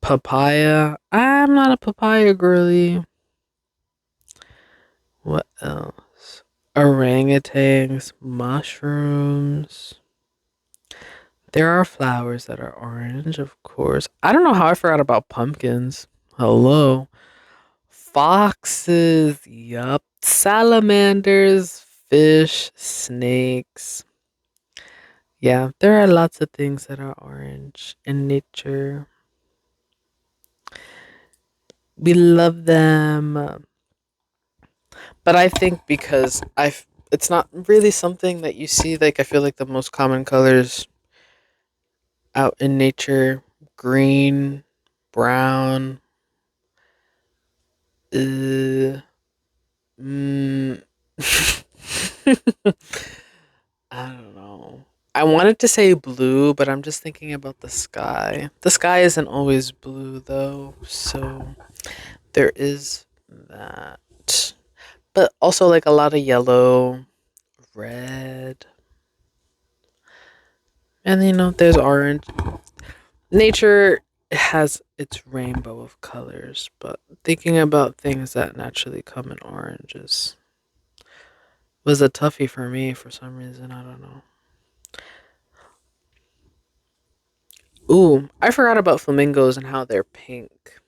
Papaya. I'm not a papaya girly. What else? Orangutans, mushrooms. There are flowers that are orange, of course. I don't know how I forgot about pumpkins. Hello. Foxes. Yup. Salamanders, fish, snakes. Yeah, there are lots of things that are orange in nature. We love them. But I think because it's not really something that you see. Like I feel like the most common colors out in nature: green, brown. Uh, mm, I don't know. I wanted to say blue, but I'm just thinking about the sky. The sky isn't always blue though, so there is that. But also like a lot of yellow, red, and there's orange. Nature has its rainbow of colors, but thinking about things that naturally come in oranges was a toughie for me for some reason. I don't know. Ooh, I forgot about flamingos and how they're pink.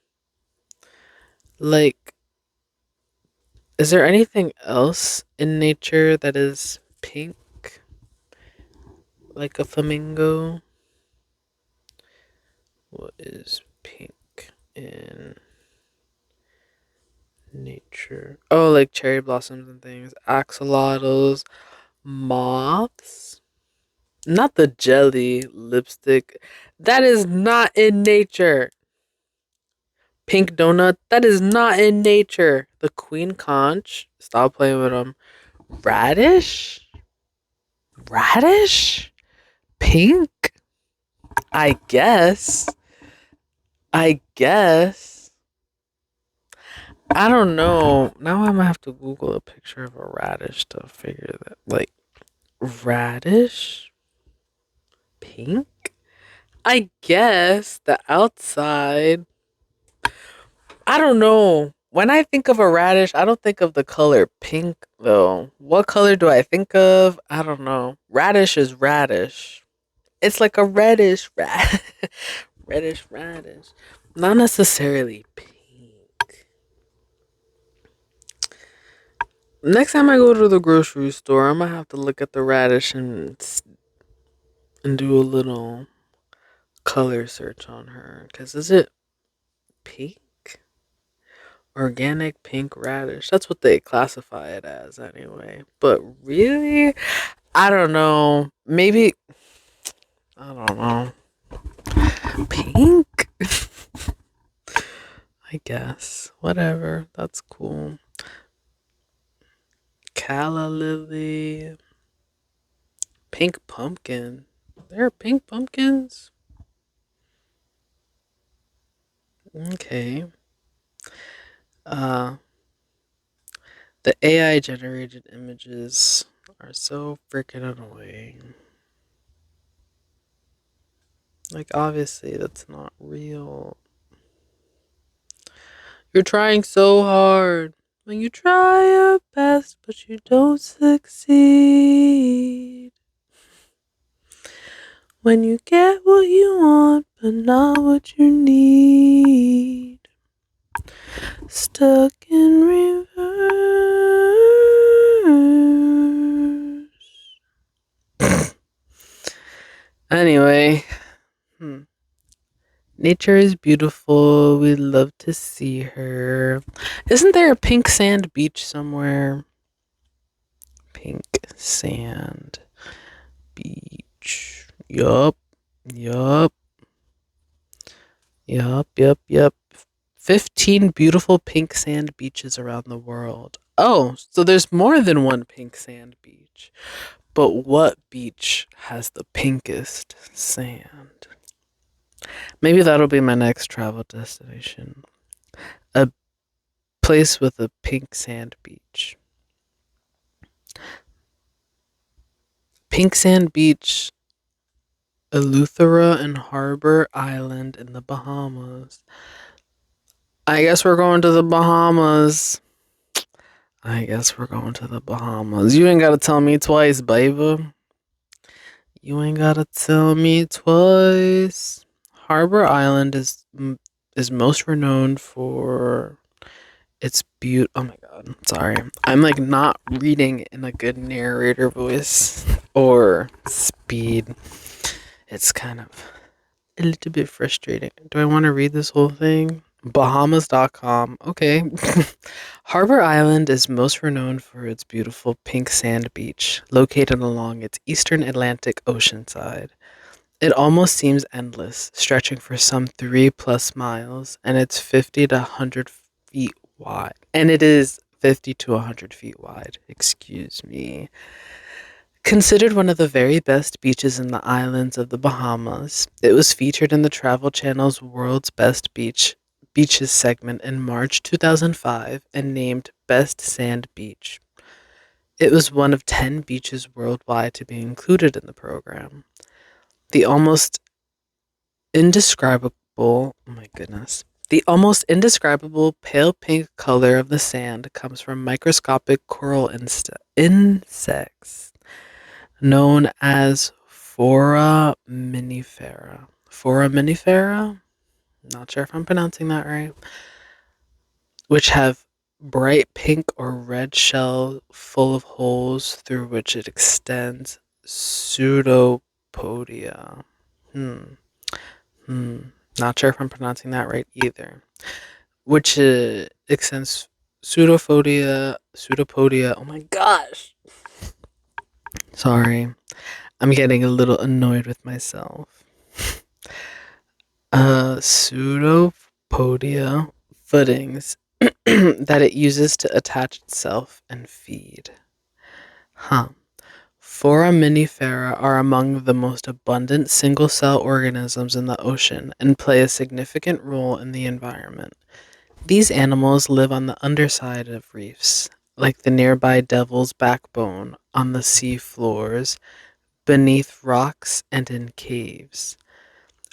Like, is there anything else in nature that is pink? Like a flamingo? What is pink in nature? Oh, like cherry blossoms and things. Axolotls, moths. Not the jelly lipstick. That is not in nature. Pink donut. That is not in nature. The queen conch. Stop playing with them. Radish. Radish. Pink. I guess. I guess. I don't know. Now I'm gonna have to Google a picture of a radish to figure that. Like, Radish? Pink? I guess the outside. I don't know. When I think of a radish, I don't think of the color pink, though. What color do I think of? I don't know. Radish is radish. It's like a reddish reddish radish. Not necessarily pink. Next time I go to the grocery store, I'm gonna have to look at the radish and do a little color search on her. Cause is it pink? Organic pink radish. That's what they classify it as anyway. But really, I don't know. Maybe I don't know. Pink? I guess. Whatever. That's cool. Calla lily. Pink pumpkin. There are pink pumpkins? Okay. Uh the AI generated images are so freaking annoying. Like obviously that's not real. You're trying so hard. When you try your best, but you don't succeed. When you get what you want, but not what you need. Stuck in reverse. Anyway, nature is beautiful. We love to see her. Isn't there a pink sand beach somewhere? Pink sand beach. Yup. Yup. Yup. Yup. Yup. 15 beautiful pink sand beaches around the world. Oh, so there's more than one pink sand beach. But what beach has the pinkest sand? Maybe that'll be my next travel destination. A place with a pink sand beach. Pink Sand Beach, Eleuthera and Harbor Island in the Bahamas. I guess we're going to the Bahamas. You ain't gotta tell me twice, baby. You ain't gotta tell me twice. Harbor Island is most renowned for its beauty. Oh my god, sorry. I'm like not reading in a good narrator voice or speed. It's kind of a little bit frustrating. Do I want to read this whole thing? Bahamas.com. Okay. Harbor Island is most renowned for its beautiful pink sand beach, located along its eastern Atlantic Ocean side. It almost seems endless, stretching for some 3+ miles, and it's 50 to 100 feet wide. And it is 50 to 100 feet wide. Excuse me. Considered one of the very best beaches in the islands of the Bahamas, it was featured in the Travel Channel's World's Best Beaches segment in March 2005 and named Best Sand Beach. It was one of 10 beaches worldwide to be included in the program. The almost indescribable, oh my goodness, the almost indescribable pale pink color of the sand comes from microscopic coral insects known as foraminifera. Foraminifera? Not sure if I'm pronouncing that right. Which have bright pink or red shell full of holes through which it extends. Pseudopodia. Not sure if I'm pronouncing that right either. Which extends pseudopodia. Oh my gosh. Sorry. I'm getting a little annoyed with myself. Pseudopodia footings that it uses to attach itself and feed. Foraminifera are among the most abundant single-cell organisms in the ocean and play a significant role in the environment. These animals live on the underside of reefs, like the nearby Devil's Backbone on the sea floors, beneath rocks, and in caves.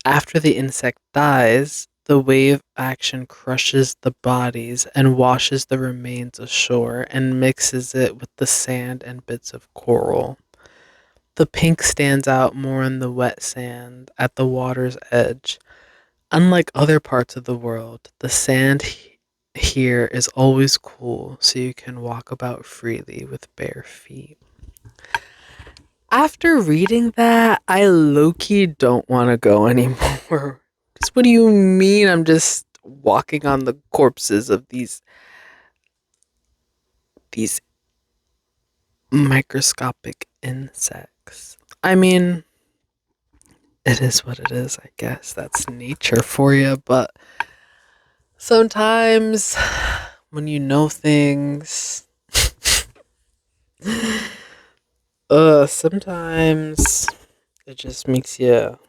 After the insect dies, the wave action crushes the bodies and washes the remains ashore and mixes it with the sand and bits of coral. The pink stands out more in the wet sand at the water's edge. Unlike other parts of the world, the sand here is always cool, so you can walk about freely with bare feet. After reading that, I low-key don't want to go anymore. 'Cause what do you mean I'm just walking on the corpses of these microscopic insects? I mean, it is what it is, I guess. That's nature for you, but sometimes when you know things, sometimes it just makes you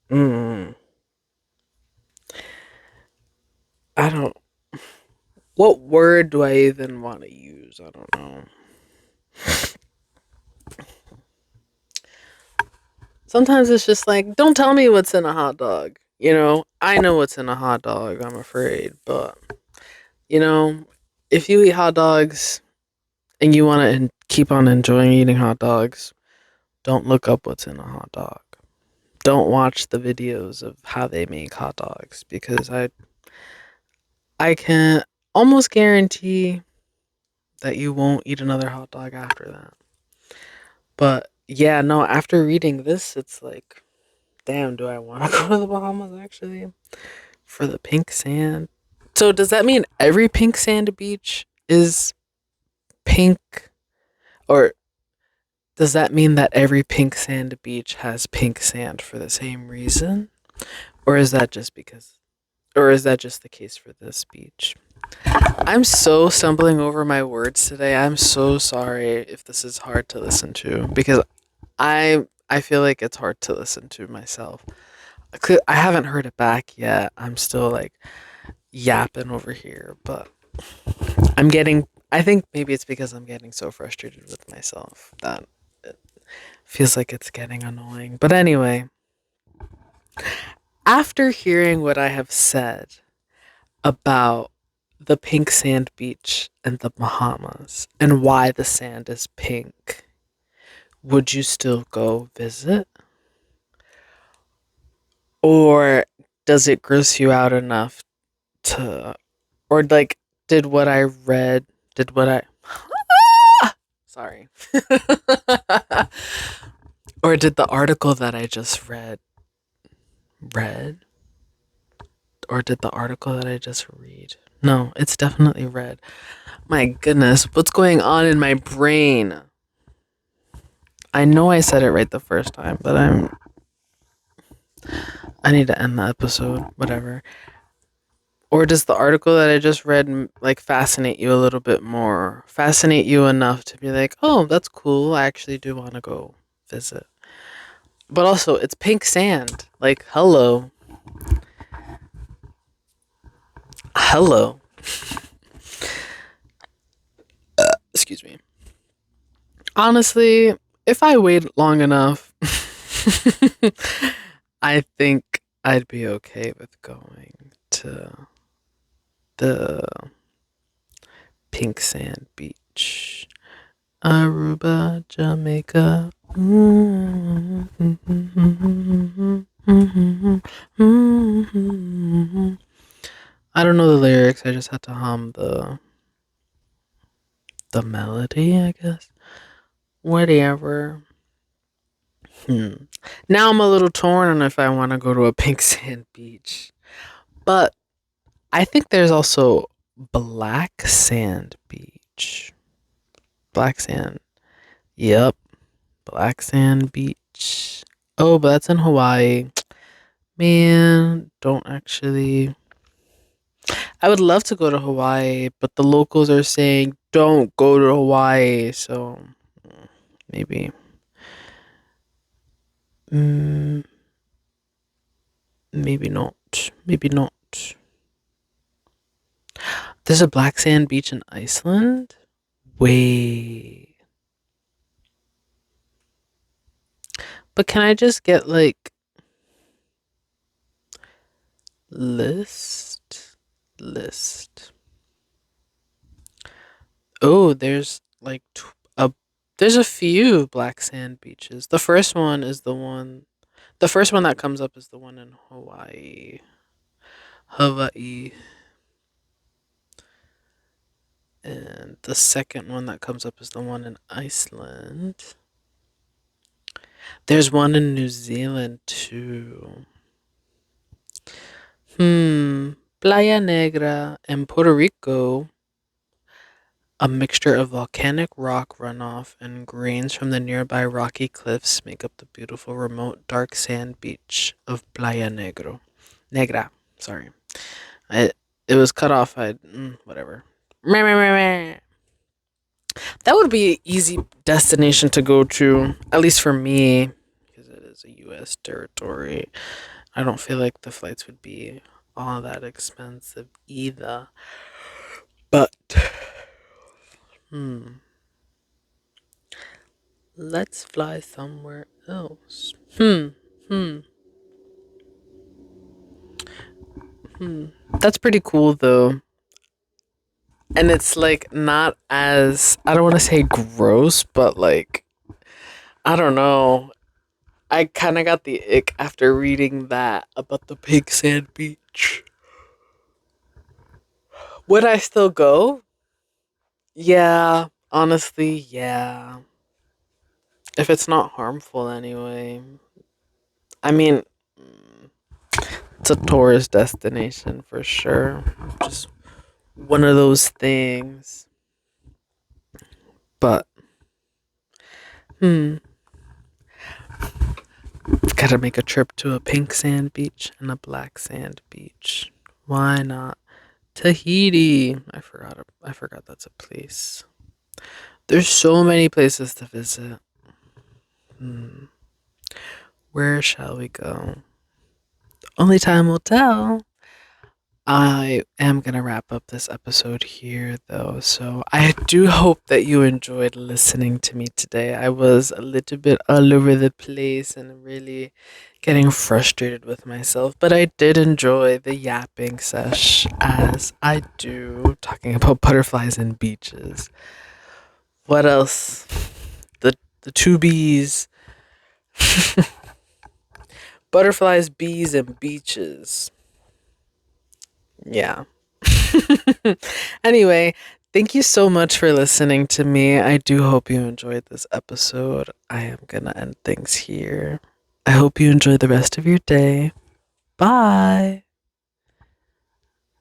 mm, I don't what word do I even want to use? I don't know. Sometimes it's just like, don't tell me what's in a hot dog. I know what's in a hot dog, I'm afraid, but you know, if you eat hot dogs and you want to keep on enjoying eating hot dogs, don't look up what's in a hot dog. Don't watch the videos of how they make hot dogs because I can almost guarantee that you won't eat another hot dog after that. But yeah, no, after reading this, it's like, damn, do I want to go to the Bahamas actually for the pink sand? So does that mean every pink sand beach is pink, or does that mean that every pink sand beach has pink sand for the same reason? Or is that just because or is that just the case for this beach? I'm so stumbling over my words today. I'm so sorry if this is hard to listen to because I feel like it's hard to listen to myself. I haven't heard it back yet. I'm still like yapping over here, but I think maybe it's because I'm getting so frustrated with myself that it feels like it's getting annoying. But anyway, after hearing what I have said about the pink sand beach and the Bahamas and why the sand is pink, would you still go visit? Or does it gross you out enough to, or like, did what I read, did what I, sorry. Or did the article that I just read? Or did the article that I just read? No, it's definitely red. My goodness, what's going on in my brain? I know I said it right the first time, but I need to end the episode, whatever. Or does the article that I just read like fascinate you a little bit more? Fascinate you enough to be like, "Oh, that's cool. I actually do want to go visit." But also, it's pink sand. Like, hello. Hello. Excuse me. Honestly, if I wait long enough, I think I'd be okay with going to the pink sand beach. Aruba, Jamaica. I don't know the lyrics. I just had to hum the melody, I guess. Whatever. Hmm. Now I'm a little torn on if I want to go to a pink sand beach. But I think there's also black sand beach. Black sand. Yep. Black sand beach. Oh, but that's in Hawaii. Man, don't actually. I would love to go to Hawaii, but the locals are saying don't go to Hawaii. So maybe. Mm, maybe not. Maybe not. There's a black sand beach in Iceland? Wait. But can I just get like list? Oh, there's a few black sand beaches. The first one that comes up is the one in Hawaii. Hawaii. And the second one that comes up is the one in Iceland. There's one in New Zealand too. Playa Negra in Puerto Rico. A mixture of volcanic rock runoff and grains from the nearby rocky cliffs make up the beautiful remote dark sand beach of Playa Negro. Negra. Sorry. I, it was cut off. Whatever. Meh, meh, meh, meh. That would be an easy destination to go to, at least for me, because it is a U.S. territory. I don't feel like the flights would be all that expensive either. But, hmm, let's fly somewhere else. Hmm. That's pretty cool though. And it's like not as, I don't want to say gross, but like, I don't know. I kind of got the ick after reading that about the pink sand beach. Would I still go? Yeah, honestly, yeah. If it's not harmful anyway. I mean, it's a tourist destination for sure. Just one of those things. But, hmm, gotta make a trip to a pink sand beach and a black sand beach. Why not? Tahiti. I forgot that's a place. There's so many places to visit. Hmm. Where shall we go? Only time will tell. I am going to wrap up this episode here, though. So I do hope that you enjoyed listening to me today. I was a little bit all over the place and really getting frustrated with myself, but I did enjoy the yapping sesh as I do, talking about butterflies and beaches. What else? The two bees. Butterflies, bees, and beaches. Yeah. Anyway, thank you so much for listening to me. I do hope you enjoyed this episode. I am going to end things here. I hope you enjoy the rest of your day. Bye.